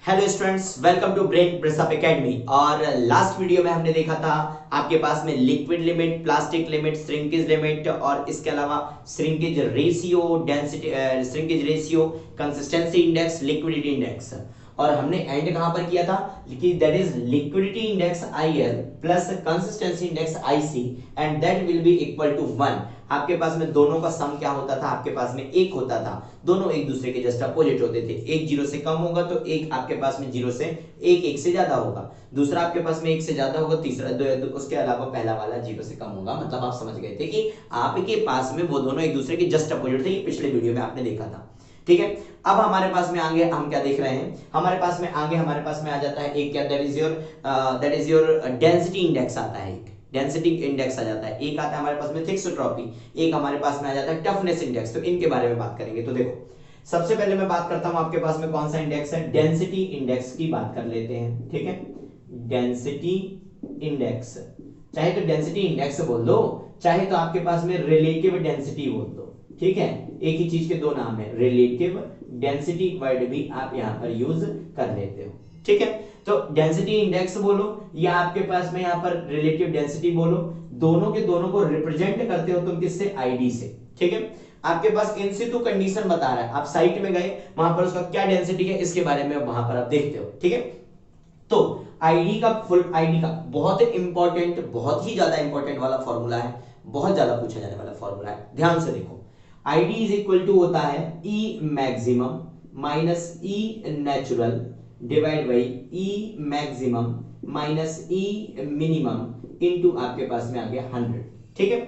Hello students, welcome to Brain Pressup Academy. और last video में हमने देखा था आपके पास में liquid limit, plastic limit, shrinkage limit और इसके अलावा shrinkage ratio, density, shrinkage ratio, consistency index, liquidity index. और हमने एंड कहां पर किया था कि that is liquidity index IL plus consistency index IC and that will be equal to 1। आपके पास में दोनों का सम क्या होता था? आपके पास में एक होता था। दोनों एक दूसरे के जस्ट अपोजिट होते थे। एक जीरो से कम होगा तो एक आपके पास में जीरो से एक से ज्यादा होगा, दूसरा आपके पास में एक से ज्यादा होगा, तीसरा उसके अलावा पहला वाला जीरो से कम होगा। मतलब आप समझ गए थे कि आपके पास में वो दोनों एक दूसरे के जस्ट अपोजिट थे। ये पिछले वीडियो में आपने देखा था, ठीक है। अब हमारे पास में आगे हम क्या देख रहे हैं? हमारे पास में आगे हमारे पास में आ जाता है एक क्या, that is your density index आता है। एक डेंसिटी इंडेक्स आ जाता है, एक आता है हमारे पास में थिक्सोट्रॉपी, एक हमारे पास में आ जाता है टफनेस इंडेक्स। तो इनके बारे में बात करेंगे। तो देखो, सबसे पहले मैं बात करता हूं आपके पास में कौन सा इंडेक्स है, डेंसिटी इंडेक्स की बात कर लेते हैं, ठीक है। डेंसिटी इंडेक्स, चाहे तो डेंसिटी इंडेक्स बोल दो, चाहे तो आपके पास में रिलेटिव डेंसिटी बोल दो, ठीक है। एक ही चीज के दो नाम है, रिलेटिव डेंसिटी वर्ड भी आप यहां पर यूज कर लेते हो, ठीक है। तो डेंसिटी इंडेक्स बोलो या आपके पास में यहां पर रिलेटिव डेंसिटी बोलो, दोनों के दोनों को रिप्रेजेंट करते हो तुम किससे? आईडी से, ठीक है। आपके पास इन सितु कंडीशन बता रहा है, आप साइट में गए, वहां पर उसका क्या डेंसिटी है इसके बारे में वहां पर आप देखते हो, ठीक है। तो आईडी का, फुल आईडी का बहुत इंपॉर्टेंट, बहुत ही ज्यादा इंपॉर्टेंट वाला फॉर्मूला है, बहुत ज्यादा पूछा जाने वाला फॉर्मूला है। ध्यान से देखो, आईडी इज इक्वल टू होता है e maximum minus e natural divide by e maximum minus e minimum into आपके पास में आ गया 100, ठीक है।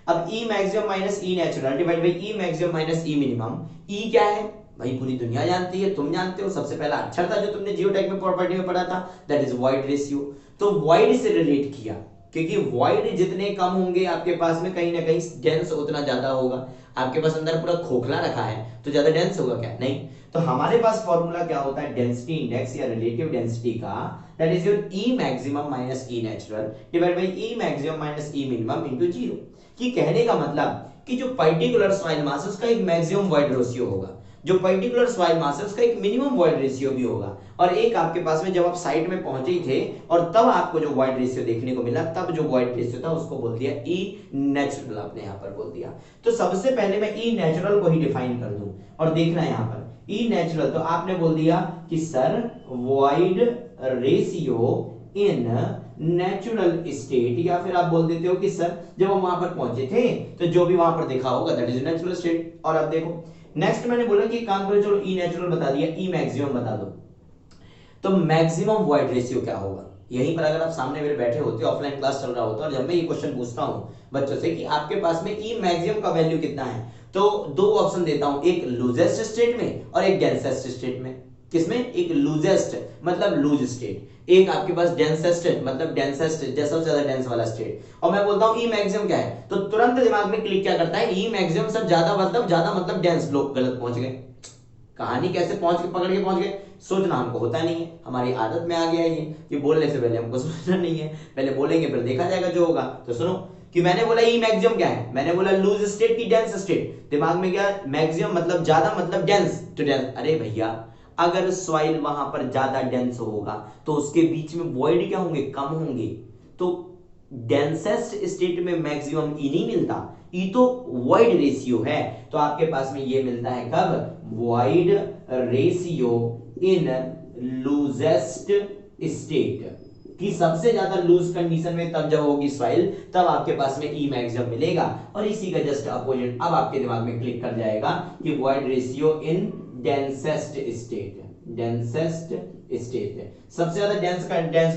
अब e maximum minus e natural divide by e maximum minus e minimum, e क्या है भाई? पूरी दुनिया जानती है, तुम जानते हो। सबसे पहला अक्षर था जो तुमने जियोटेक में प्रॉपर्टी में पढ़ा था, दैट इज वॉइड रेशियो। तो वॉइड से रिलेट किया, क्योंकि वॉइड जितने कम होंगे आपके पास में कहीं ना कहीं डेंस उतना ज्यादा होगा। आपके पास अंदर पूरा खोखला रखा है तो ज्यादा डेंस होगा क्या? नहीं। तो हमारे पास फॉर्मूला क्या होता है डेंसिटी इंडेक्स या रिलेटिव डेंसिटी का? That is your e maximum minus e natural divide by e maximum minus e minimum into 0। कि कहने का मतलब कि जो पर्टिकुलर सॉइल मास है उसका एक मैक्सिमम वॉइड रेशियो होगा, जो पर्टिकुलर सॉइल मास है उसका एक मिनिमम वॉइड रेशियो भी होगा। और एक आपके पास में जब आप साइट में पहुंचे थे और तब आपको जो वॉइड रेशियो देखने को मिला, तब जो वॉइड रेशियो था उसको बोल दिया ई नेचुरल, आपने यहां पर बोल दिया। तो सबसे पहले मैं ई नेचुरल को ही डिफाइन कर दूं और देखना है यहां पर ई नेचुरल। तो आपने बोल दिया कि sir void ratio in natural state, या फिर आप बोल देते हो कि सर जब हम वहां पर पहुंचे थे तो जो भी वहां पर देखा होगा दैट इज नेचुरल स्टेट। और अब देखो नेक्स्ट मैंने बोला कि काम करो, चलो ई नेचुरल बता दिया, ई मैक्सिमम बता दो। तो मैक्सिमम वॉइड रेशियो क्या होगा? यहीं पर अगर आप सामने मेरे बैठे होते, ऑफलाइन क्लास चल रहा होता और जब मैं ये क्वेश्चन पूछता हूं बच्चों से कि आपके पास में ई मैक्सिमम का वैल्यू कितना है, तो दो ऑप्शन देता हूं, एक लूजेस्ट स्टेट में और एक डेंसेस्ट स्टेट में। किसमें? एक लूजेस्ट मतलब लूज स्टेट, एक आपके पास डेंसेस्ट मतलब डेंसेस्ट जैसा ज्यादा डेंस वाला स्टेट। और मैं बोलता हूं ई मैक्सिमम क्या है, तो तुरंत दिमाग में क्लिक क्या करता है? ई मैक्सिमम सर ज्यादा मतलब डेंस। लोग गलत पहुंच गए। कहानी कैसे पहुंच के पकड़ के पहुंच गए? सोचना हमको होता नहीं है, हमारी आदत में आ गया है ये कि बोलने से पहले हमको सोचना नहीं है, पहले बोलेंगे फिर देखा जाएगा जो होगा। तो सुनो कि मैंने बोला ई मैक्सिमम क्या है, मैंने बोला लूज स्टेट की डेंस स्टेट। दिमाग में क्या? मैक्सिमम मतलब ज्यादा मतलब डेंस, तो डेंस। अरे भैया, अगर सॉइल वहां पर ज्यादा डेंस होगा तो उसके बीच में वॉइड क्या होंगे? कम होंगे। तो डेंसेस्ट स्टेट में मैक्सिमम ई नहीं मिलता, ई तो वॉइड रेशियो है। तो आपके पास में ये मिलता है कब? Void ratio in loosest state, कि सबसे ज्यादा लूज कंडीशन में तब जब होगी सॉइल, तब आपके पास में ई मैक्सिमम मिलेगा। और इसी का जस्ट अपोजिट अब आपके दिमाग में क्लिक कर जाएगा कि void ratio in densest state, densest state सबसे ज्यादा डेंस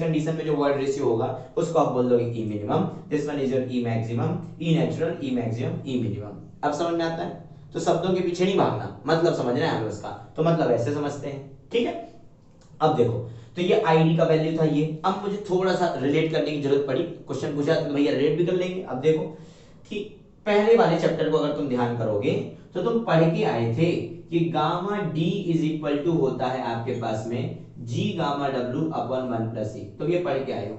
कंडीशन में जो वॉइड रेशियो होगा उसको आप बोल दोगे e minimum. This one is your e maximum, e natural, e maximum, e minimum. अब समझ में आता है? तो शब्दों के पीछे नहीं भागना, मतलब समझना है हमें उसका। तो मतलब ऐसे समझते हैं, ठीक है। अब देखो, तो ये आईडी का वैल्यू था ये। अब मुझे थोड़ा सा रिलेट करने की जरूरत पड़ी, क्वेश्चन पूछा तो भैया रिलेट भी कर लेंगे। अब देखो कि पहले वाले चैप्टर को अगर तुम ध्यान करोगे तो तुम पढ़ के आए थे कि gamma D is equal to होता है आपके पास में G gamma W upon 1 plus E. तुम ये पढ़ के आए हो,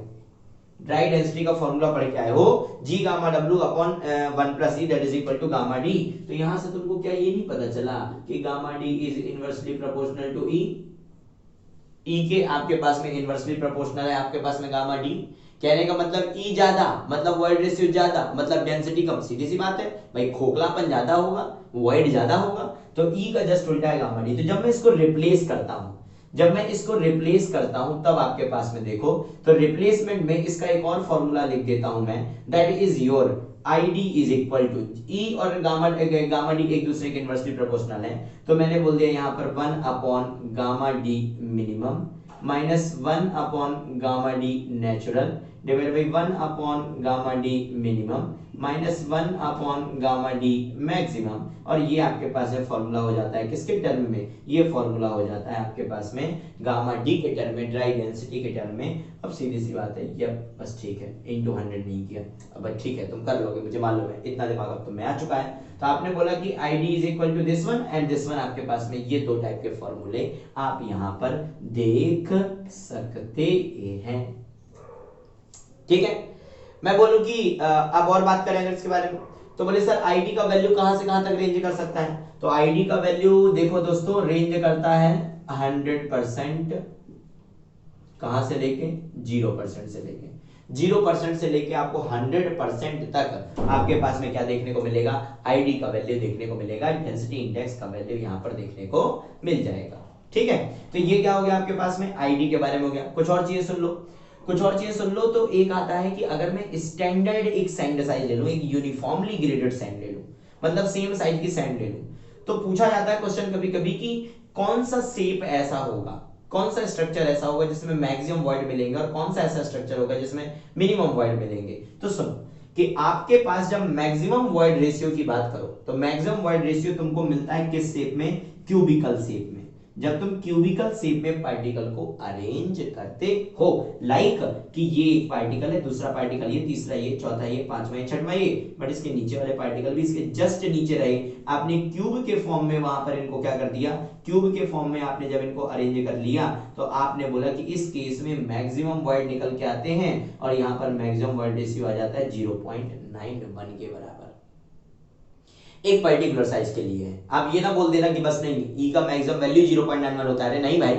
ड्राई डेंसिटी का फॉर्मूला पढ़ के आए हो, G gamma W upon 1 plus E that is equal to gamma D. तो यहां से तुमको क्या ये नहीं पता चला कि gamma D is inversely proportional to e? E के आपके पास में इनवर्सली प्रोपोर्शनल है आपके पास में गामा डी। कहने का मतलब ई ज्यादा मतलब वॉइड रेशियो ज्यादा मतलब डेंसिटी कम, सीधी सी बात है भाई, खोखलापन ज्यादा होगा, वॉइड ज्यादा होगा, तो ई का जस्ट उल्टा है गामा डी। तो जब मैं इसको रिप्लेस करता हूं, जब मैं इसको रिप्लेस करता हूं तब आपके पास में देखो, तो रिप्लेसमेंट में इसका एक और फॉर्मूला लिख देता हूं मैं, that is your ID is equal to e और गामा डी एक दूसरे के इनवर्सली प्रोपोर्शनल है, तो मैंने बोल दिया यहाँ पर 1 upon gamma D minimum minus 1 upon gamma D natural divide by 1 upon gamma D minimum minus 1 upon gamma D maximum, और ये आपके पास है फॉर्मूला हो जाता है किसके टर्म में, ये फॉर्मूला हो जाता है आपके पास में गामा डी के टर्म में, ड्राई डेंसिटी के टर्म में। अब सीधी सी बात है ये बस ठीक है, इनटू 100 नहीं किया, अब ठीक है तुम कर लोगे, मुझे मालूम है इतना दिमाग अब तुम में आ चुका है। तो आपने बोला कि ID is equal to this one and this one, आपके पास में ये दो टाइप के फॉर्मूले आप यहां पर देख सकते हैं, ठीक है। मैं बोलूं कि अब और बात करें अगर इसके बारे में, तो बोले सर ID का वैल्यू कहां से कहां तक रेंज कर सकता है, तो ID का वैल्यू देखो दोस्तों रेंज करता है 100%, कहां से लेके 0% से लेके 0% से लेके आपको 100% तक आपके पास में क्या देखने को मिलेगा, ID का वैल्यू देखने को मिलेगा, डेंसिटी इंडेक्स का वैल्यू यहां पर देखने को मिल जाएगा, ठीक है। तो ये क्या हो गया आपके पास में ID के बारे में हो गया। कुछ और चीजें सुन लो, कुछ और चीजें सुन लो। तो एक आता है कि अगर मैं स्टैंडर्ड एक सैंड साइज ले लूं, एक यूनिफॉर्मली ग्रेडेड सैंड ले लूं, मतलब सेम साइज की सैंड ले लूं, तो पूछा जाता है क्वेश्चन कभी कभी कि कौन सा शेप ऐसा होगा, कौन सा स्ट्रक्चर ऐसा होगा जिसमें मैक्सिमम वॉइड मिलेंगे और कौन सा ऐसा स्ट्रक्चर होगा जिसमें मिनिमम वॉइड मिलेंगे। तो सुनो कि आपके पास जब मैक्सिमम वॉइड रेशियो की बात करो, तो मैक्सिमम वॉइड रेशियो तुमको मिलता है किस शेप में, क्यूबिकल शेप में। जब तुम क्यूबिकल शेप में पार्टिकल को अरेंज करते हो, लाइक कि ये एक पार्टिकल है, दूसरा पार्टिकल ये, तीसरा ये, चौथा ये, पांचवा ये, छठवां ये, बट इसके नीचे वाले पार्टिकल भी इसके जस्ट नीचे रहे, आपने क्यूब के फॉर्म में वहां पर इनको क्या कर दिया, क्यूब के फॉर्म में आपने जब इनको अरेंज कर लिया, तो आपने बोला कि इस केस में मैक्सिमम वॉइड निकल के आते हैं और यहाँ पर मैक्सिमम वॉइड रेशियो आ जाता है 0.91 के बराबर, एक पर्टिकुलर साइज के लिए है। आप ये ना बोल देना कि बस नहीं ई का मैक्सिमम वैल्यू 0.91 होता है, नहीं भाई,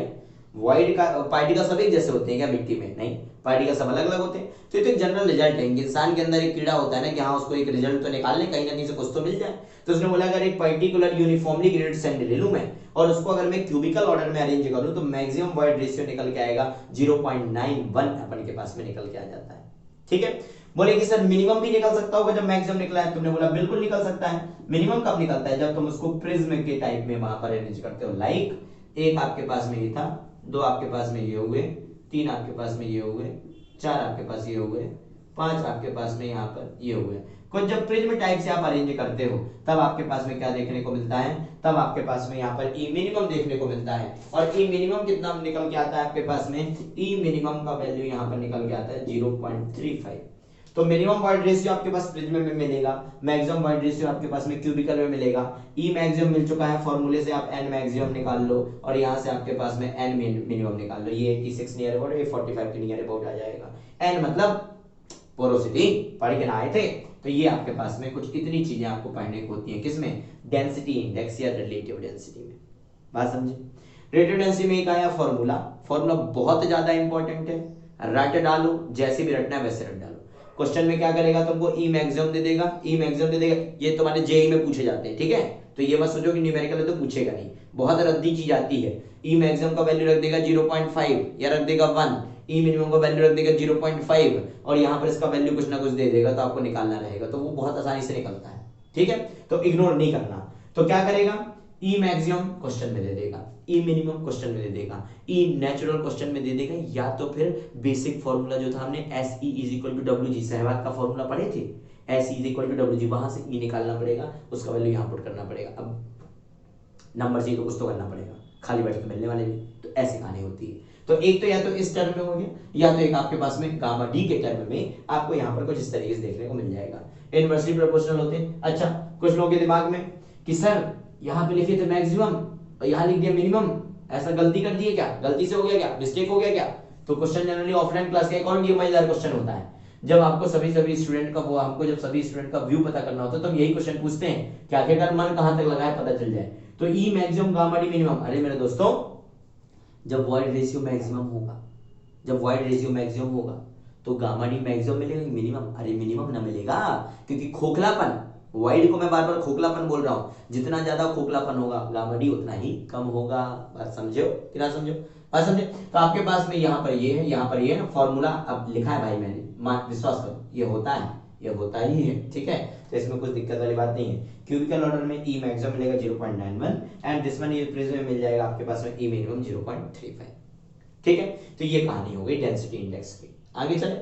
वॉइड का पार्टिकल सब एक जैसे होते हैं क्या मिट्टी में, नहीं, पार्टिकल सब अलग अलग होते हैं। तो ये तो एक जनरल रिजल्ट है, इंसान के अंदर एक कीड़ा होता है ना कि हाँ उसको एक रिजल्ट तो निकालने कहीं ना कहीं से कुछ तो मिल जाए। तो उसने बोला अगर एक पर्टिकुलर यूनिफॉर्मली ग्रेडेड सैंड ले लूं मैं और उसको अगर मैं क्यूबिकल ऑर्डर में अरेंज करूं तो मैक्सिमम वॉइड रेशियो निकल के आएगा 0.91 अपन के पास में निकल के आ जाता है, ठीक है। बोले कि सर मिनिमम भी निकल सकता होगा जब मैक्सिमम निकला है, तुमने बोला बिल्कुल निकल सकता है। मिनिमम कब निकलता है, जब तुम उसको प्रिज्म के टाइप में वहां पर अरेंज करते हो, लाइक एक आपके पास में ये था, दो आपके पास में ये हुए, तीन आपके पास में ये हुए, चार आपके पास ये हुए, पांच आपके पास में यहाँ पर ये हुए। कुछ जब प्रिज्म टाइप से आप अरेंज करते हो तब आपके पास में क्या देखने को मिलता है, तब आपके पास में यहाँ पर ई मिनिमम देखने को मिलता है। और ई मिनिमम कितना निकल के आता है आपके पास में, ई मिनिमम का वैल्यू यहाँ पर निकल के आता है 0.35। तो मिनिमम वॉइड रेशियो आपके पास प्रिज्म में मिलेगा, मैक्सिमम वॉइड रेशियो आपके पास में क्यूबिकल में मिलेगा। ई मैक्सिमम मिल चुका है, फॉर्मूले से आप एन मैक्सिमम निकाल लो और यहाँ से आपके पास में एन मिनिमम निकाल लो। ये 86 नियर अबाउट, ये 45 के नियर अबाउट आ जाएगा। एन मतलब पोरोसिटी, पढ़ के ना आए थे, तो ये आपके पास में कुछ इतनी चीजें आपको पढ़ने को होती हैं, किसमें, डेंसिटी इंडेक्स या रिलेटिव डेंसिटी में। बात समझे। रिलेटिव डेंसिटी में एक आया फॉर्मूला, फॉर्मूला बहुत ज्यादा इंपॉर्टेंट है, रट डालो, जैसे भी रटना है वैसे रट डालो। क्वेश्चन में क्या करेगा, तुमको ई मैक्सिमम दे देगा, ई मैक्सिमम दे देगा, ये तुम्हारे जेई में पूछे जाते हैं, ठीक है। तो ये मत सोचो कि न्यूमेरिकल है तो पूछेगा नहीं, बहुत रद्दी चीज आती है। ई मैक्सिमम का वैल्यू रख देगा 0.5 या रख देगा 1, ई मिनिमम का वैल्यू रख देगा 0.5 और यहाँ पर इसका वैल्यू कुछ ना कुछ दे देगा, तो आपको निकालना रहेगा, तो वो बहुत आसानी से निकलता है, ठीक है। तो इग्नोर नहीं करना। तो क्या करेगा, ई मैक्सिमम क्वेश्चन में दे देगा, ई मिनिमम क्वेश्चन में दे देगा, ई नेचुरल क्वेश्चन में दे देगा, या तो फिर बेसिक फॉर्मूला जो था हमने SE is equal to WG, Sehwag का फॉर्मूला पढ़े थे, SE is equal to WG, वहां से ई निकालना पड़ेगा, उसका वैल्यू यहाँ पुट करना पड़ेगा। अब नंबर चाहिए तो कुछ तो करना पड़ेगा, खाली बैठ के मिलने वाले नहीं, तो ऐसे कहानी होती है। तो एक तो या तो इस टर्म में हो गया, या तो एक आपके पास में गामा डी के टर्म में आपको यहाँ पर कुछ इस तरीके से देखने को मिल जाएगा, इनवर्सली प्रोपोर्शनल होते हैं। अच्छा, कुछ लोगों के दिमाग में कि सर यहाँ पे लिखे थे मैक्सिमम और यहाँ लिख दिया मिनिमम, ऐसा गलती कर दी है क्या, गलती से हो गया क्या, मिस्टेक हो गया क्या। तो क्वेश्चन जनरली ऑफलाइन क्लास का एक और मजेदार क्वेश्चन होता है, जब आपको सभी स्टूडेंट का वो हमको जब सभी स्टूडेंट का व्यू पता करना होता है तो हम यही क्वेश्चन पूछते हैं कि आखिरकार मन कहां तक लगा है पता चल जाए। तो ई मैक्सिमम गामा डी मिनिमम, अरे मेरे दोस्तों जब वॉइड रेशियो मैक्सिमम होगा, जब वॉइड रेशियो मैक्सिमम होगा तो गामा डी मैक्सिमम मिलेगा मिनिमम? अरे मिनिमम ना मिलेगा, क्योंकि खोखलापन, वॉइड को मैं बार बार खोखलापन बोल रहा हूं, जितना ज्यादा खोखलापन होगा गामा डी उतना ही कम होगा। बात समझो कि ना समझो? बात समझे? तो आपके पास में यहाँ पर ये है, यहाँ पर ये है ना फॉर्मूला अब लिखा है भाई मैंने, विश्वास करो ये होता है, ये होता ही है, ठीक है। तो इसमें कुछ दिक्कत वाली बात नहीं है। क्यूबिकल ऑर्डर में ई मैक्सिमम मिलेगा 0.91 एंड दिस वन ये प्रिज्म में मिल जाएगा आपके पास में ई मिनिमम 0.35, ठीक है। तो ये कहानी हो गई डेंसिटी इंडेक्स की। आगे चले,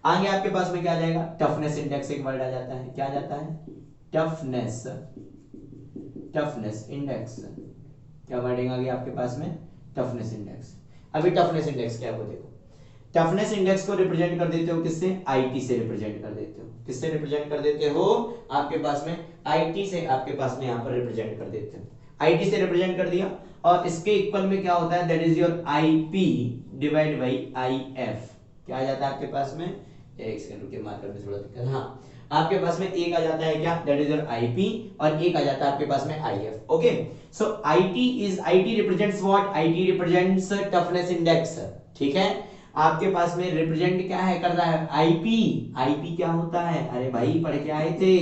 आगे आपके पास में क्या आ जाएगा? टफनेस इंडेक्स एक वर्ड आ जाता है, क्या आ जाता है? टफनेस, टफनेस इंडेक्स, क्या वर्डिंग आ गई आपके पास में? Toughness index. अभी टफनेस इंडेक्स क्या है वो देखो। टफनेस इंडेक्स को रिप्रेजेंट कर देते हो किससे? आईटी से रिप्रेजेंट कर देते हो। किससे रिप्रेजेंट कर देते हो? आपके पास में आईटी से, आपके पास में यहाँ पर रिप्रेजेंट कर देते हो। आईटी से रिप्रेजेंट कर दिया और इसके इक्वल में क्या होता है? That is your IP divide by if. क्या आ जाता है आपके पास में? एक सेकंड रुकिए, मार्कर में थोड़ा दिक्कत। हाँ, आपके पास में एक आ जाता है क्या? दैट इज योर आईपी और एक आ जाता है आपके पास में if. Okay, so IT represents what? IT represents toughness index, ठीक है। आपके पास में रिप्रेजेंट क्या है कर रहा है? आईपी। आईपी क्या होता है? अरे भाई पढ़ के आए थे,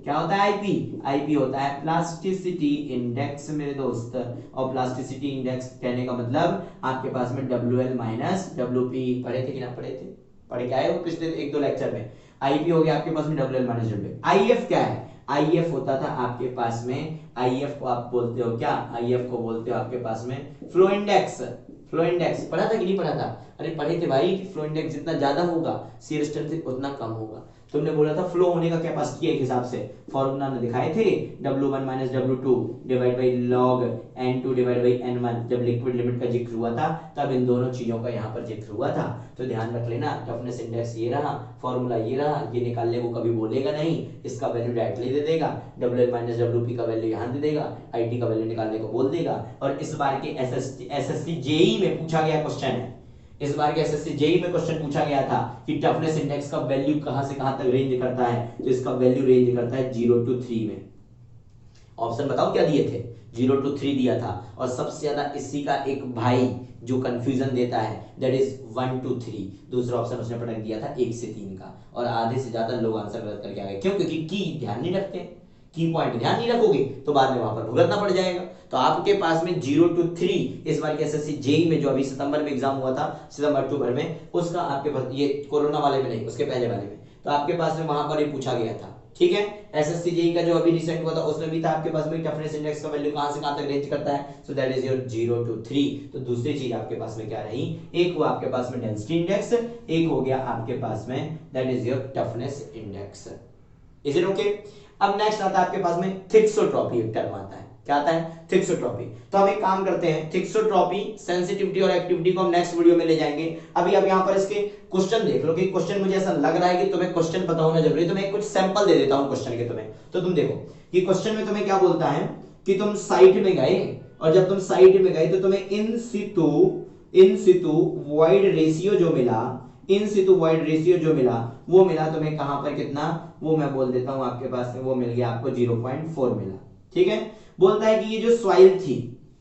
क्या होता है आईपी? आईपी होता है प्लास्टिसिटी इंडेक्स मेरे दोस्त, और प्लास्टिसिटी इंडेक्स कहने का मतलब आपके पास में WL माइनस WP। पढ़े थे कि ना पढ़े थे? पढ़ के आए हो पिछले एक दो लेक्चर में। आईपी हो गया आपके पास में WL माइनस WP। आईएफ क्या है? आईएफ होता था आपके पास में, आईएफ को आप बोलते हो क्या? आईएफ को बोलते हो आपके पास में फ्लो इंडेक्स। फ्लो इंडेक्स पढ़ा था कि नहीं पढ़ा था? अरे पढ़े थे भाई, फ्लो इंडेक्स जितना ज्यादा होगा शियर स्ट्रेंथ उतना कम होगा। तुमने बोला था फ्लो होने का कैपेसिटी के हिसाब से, फॉर्मूला ने दिखाए थे W1 minus W2 divide by log N2 divide by N1। जब लिक्विड लिमिट का जिक्र हुआ था तब इन दोनों चीजों का यहाँ पर जिक्र हुआ था, तो ध्यान रख लेना। टफनेस इंडेक्स ये रहा, फॉर्मूला ये रहा, ये निकालने को कभी बोलेगा नहीं, इसका वैल्यू डायरेक्टली दे देगा, WL माइनस WP का वैल्यू यहाँ दे देगा, IT का वैल्यू निकालने को बोल देगा। और इस बार के SSC JEE में पूछा गया क्वेश्चन है, इस बार के एसएससी जेईई में क्वेश्चन पूछा गया था कि टफनेस इंडेक्स का वैल्यू कहां से कहां तक रेंज करता है, तो इसका वैल्यू रेंज करता है 0 to 3 में। ऑप्शन बताओ क्या दिए थे? 0 to 3 दिया था। और सबसे ज्यादा इसी का एक भाई जो कंफ्यूजन देता है दैट इज 1 to 3, दूसरा ऑप्शन उसने पटक दिया था 1 से 3 का, और आधे से ज्यादा लोग आंसर गलत करके आ गए। क्यों? क्योंकि की ध्यान नहीं रखते, की पॉइंट ध्यान नहीं रखोगे तो बाद में वहां पर भुगतना पड़ जाएगा। तो आपके पास में 0 to 3 इस बार के एसएससी जेईई में जो अभी सितंबर में एग्जाम हुआ था, सितंबर अक्टूबर में, उसका आपके पास ये कोरोना वाले में नहीं, उसके पहले वाले में, तो आपके पास में वहां पर ये पूछा गया था, ठीक है। एसएससी जेईई का जो अभी रिसेंट हुआ था उसमें भी था आपके पास में टफनेस इंडेक्स का वैल्यू कहां से कहां तक रेंज करता है, so that is your 0 to 3। तो दूसरी चीज आपके पास में क्या रही? एक हुआ आपके पास में डेंसिटी इंडेक्स, एक हो गया आपके पास में that is your toughness index. Is it okay? अब नेक्स्ट आता है आपके पास में थिक्सोट्रॉपी, एक टर्म आता है, क्या आता है? थिक्सोट्रॉपी। तो हम एक काम करते हैं, थिक्सोट्रॉपी, सेंसिटिविटी और एक्टिविटी को हम नेक्स्ट वीडियो में ले जाएंगे। अभी आप यहाँ पर इसके क्वेश्चन देख लो कि क्वेश्चन मुझे ऐसा लग रहा है कि तुम्हें क्वेश्चन पता होना जरूरी है, तो मैं कुछ सैंपल दे देता हूँ क्वेश्चन के तुम्हें। तो तुम देखो कि क्वेश्चन में तुम्हें क्या बोलता है कि तुम साइट में गए, और जब तुम साइट में गए तो तुम्हें इन सितु वॉइड रेशियो जो मिला, इन सितु वॉइड रेशियो जो मिला वो मिला तुम्हें कहां पर? कितना? वो मैं बोल देता हूं आपके पास में, वो मिल गया आपको 0.4 मिला, ठीक है। बोलता है कि ये जो सॉइल थी,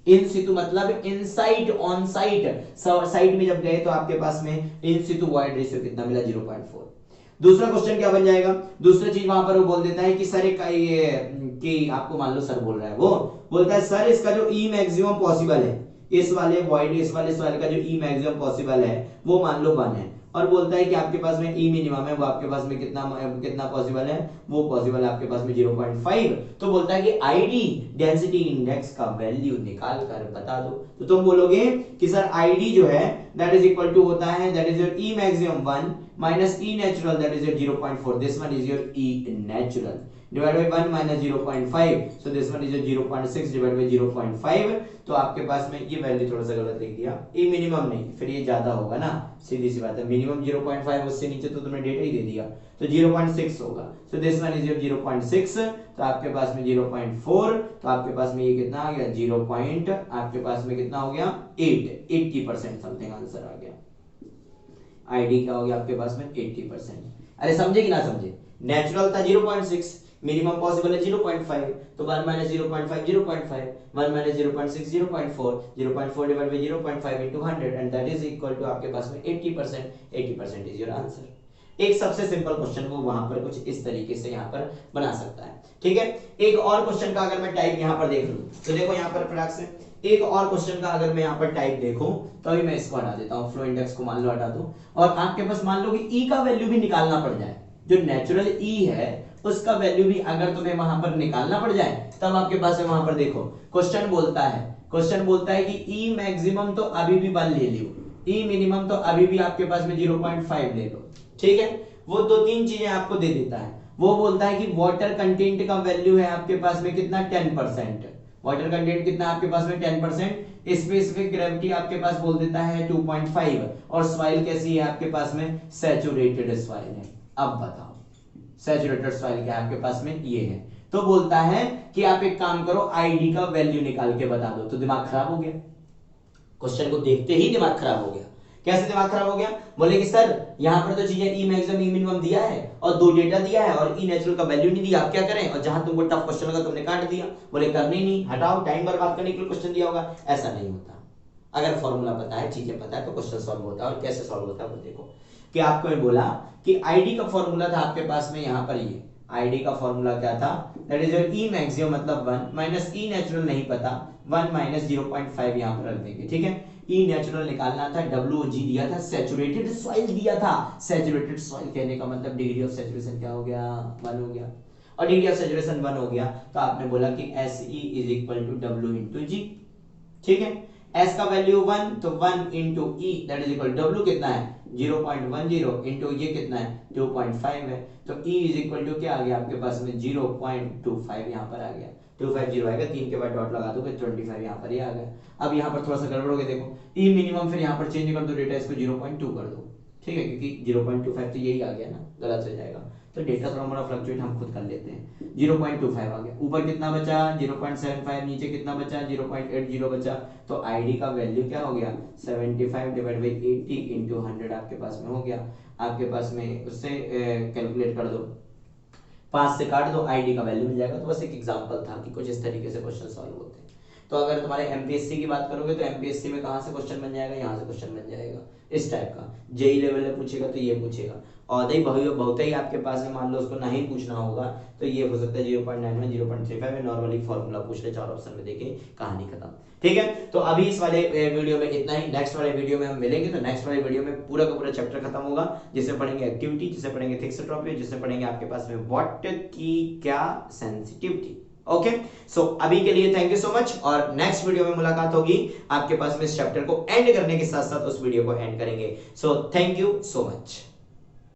इन सितु मतलब इनसाइड ऑन साइट, साइट में जब गए तो आपके पास में इन सितु वॉइड रेशियो कितना मिला? 0.4। दूसरा क्वेश्चन क्या बन जाएगा? दूसरा चीज वहां पर वो बोल देता है कि सर ये कि आपको मान लो सर बोल रहा है, वो बोलता है सर इसका जो ई मैक्सिमम पॉसिबल है, इस वाले वॉइड, इस वाले सॉइल का जो ई मैक्सिमम पॉसिबल है वो मान लो 1 है, और बोलता है कि आपके पास में ई मिनिमम है वो आपके पास में कितना पॉसिबल है? वो पॉसिबल है आपके पास में 0.5। तो बोलता है कि आईडी डेंसिटी इंडेक्स का वैल्यू निकाल कर बता दो। तो तुम बोलोगे कि सर आईडी जो है दैट इज इक्वल टू होता है that is your e maximum 1 minus e natural that is your 0.4, this one is your E natural divided by 1 minus 0.5, so this one is your 0.6 divided by 0.5। तो आपके पास में ये value थोड़ा सा गलत लिख दिया, ये मिनिमम नहीं, फिर ये ज्यादा होगा ना, सीधी सी बात है, मिनिमम 0.5, उससे नीचे तो तुमने डेटा ही दे दिया, तो 0.6 होगा, so this one is your 0.6। तो आपके पास में 0.4, तो आपके पास में ये कितना आ गया? 0 पॉइंट आपके पास में कितना हो गया? 80% समथिंग आंसर आ गया। आईडी क्या हो गया आपके पास में? 80%। अरे समझे कि ना समझे? नेचुरल था 0.6, मिनिमम पॉसिबल है 0.5, तो 1 minus 0.5 0.5, 1 minus 0.6 0.4, 0.4 divide by 0.5 into 100 and that is equal to आपके पास में 80%। 80% इज योर आंसर। एक सबसे सिंपल क्वेश्चन को वहां पर कुछ इस तरीके से यहाँ पर बना सकता है, ठीक है। एक और क्वेश्चन का अगर मैं टाइप यहाँ पर देख लूं तो देखो यहाँ पर फटाक से एक और क्वेश्चन का अगर मैं यहाँ पर टाइप देखूं तो अभी मैं इसको हटा देता हूँ, फ्लो इंडेक्स को मान लो हटा दूं, और आपके पास मान लो कि ई का वैल्यू भी निकालना पड़ जाए, जो नेचुरल ई है उसका वैल्यू भी अगर तुम्हें वहां पर निकालना पड़ जाए तब आपके पास है वहां पर देखो क्वेश्चन बोलता है कि ई मैक्सिमम तो अभी भी 1 ले लो, ई मिनिमम तो अभी भी आपके पास में 0.5 ले लो, ठीक है। वो दो तीन चीजें आपको दे देता है। वो बोलता है कि वाटर कंटेंट का वैल्यू है आपके पास में कितना 10%, वाटर कंटेंट कितना आपके पास में 10%, स्पेसिफिक ग्रेविटी आपके पास बोल देता है 2.5 और सॉइल कैसी है आपके पास में सैचुरेटेड सॉइल है। अब बताओ सैचुरेटेड सॉइल क्या आपके पास में ये है, तो बोलता है कि आप एक काम करो आईडी का वैल्यू निकाल के बता दो। तो दिमाग खराब हो गया, क्वेश्चन को देखते ही दिमाग खराब हो गया। कैसे दिमाग खराब हो गया? बोले कि सर यहां पर तो चीजें ई मैक्सिमम ई मिनिमम दिया है और दो डेटा दिया है और ई नेचुरल का वैल्यू नहीं दिया, आप क्या करें? और जहां तुमको टफ क्वेश्चन लगा तुमने काट दिया। बोले करनी नहीं, हटाओ, टाइम बर्बाद करने के लिए क्वेश्चन दिया होगा। ऐसा नहीं होता, अगर फॉर्मूला पता है, चीजें पता है तो क्वेश्चन सॉल्व होता है। और कैसे सॉल्व होता है वो देखो कि आपको मैं बोला कि आईडी का फॉर्मूला था आपके पास में यहां पर, ये आईडी का फॉर्मूला क्या था, that is your e maximum मतलब 1 माइनस ई नेचुरल नहीं पता, 1 माइनस 0.5 यहां पर रख देंगे, ठीक है। ई नेचुरल निकालना था, WG दिया था, सैचुरेटेड सॉइल दिया था। सैचुरेटेड सॉइल कहने का मतलब डिग्री ऑफ सैचुरेशन क्या हो गया? 1 हो गया। और डिग्री ऑफ सैचुरेशन 1 हो गया तो आपने बोला कि SE is equal to W into g, ठीक है। S का वैल्यू 1 तो 1 into E that is equal W कितना है 0.10 इंटू ये कितना है 2.5 है, तो E इज इक्वल टू क्या आ गया आपके पास में 0.25 यहाँ पर आ गया, 250 आएगा, 3 के बाद डॉट लगा दो 25 यहाँ पर ही आ गया। अब यहाँ पर थोड़ा सा गड़बड़ हो गया, देखो E मिनिमम फिर यहाँ पर चेंज कर दो डेटा, इसको 0.2 कर दो, ठीक है, क्योंकि 0.25 तो यही आ गया ना, गलत हो जाएगा तो डेटा थोड़ा मोड़ा फ्लक्चुएट हम खुद कर लेते हैं। 0.25 आ गया, ऊपर कितना बचा 0.75, नीचे कितना बचा 0.80 बचा, तो आईडी का वैल्यू क्या हो गया 75 डिवाइड बाई 80 इंटू 100 आपके पास में हो गया। आपके पास में उससे कैलकुलेट कर दो, 5 से काट दो, आईडी का वैल्यू मिल जाएगा। तो बस एक एग्जांपल था कि कुछ इस तरीके से क्वेश्चन सॉल्व होते हैं। तो अगर तुम्हारे एमपीएससी की बात करोगे तो एमपीएससी में कहां से क्वेश्चन बन जाएगा, यहाँ से क्वेश्चन बन जाएगा इस टाइप का। जेई लेवल में पूछेगा तो ये पूछेगा, और बहुत ही आपके पास में मान लो उसको नहीं पूछना होगा तो ये हो सकता है 0.91 0.35 में नॉर्मली फॉर्मूला पूछ ले, 4 ऑप्शन में देखे, कहानी खत्म, ठीक है। तो अभी इस वाले वीडियो में इतना ही, नेक्स्ट वाले वीडियो में हम मिलेंगे। तो नेक्स्ट वाले वीडियो में पूरा का पूरा चैप्टर खत्म होगा, जिसमें पढ़ेंगे एक्टिविटी, जिसमें पढ़ेंगे थिक्सोट्रॉपी, जिसमें पढ़ेंगे आपके पास में वाट की क्या सेंसिटिविटी। ओके, सो अभी के लिए थैंक यू सो मच, और नेक्स्ट वीडियो में मुलाकात होगी आपके पास में। इस चैप्टर को एंड करने के साथ साथ उस वीडियो को एंड करेंगे। So thank you so much.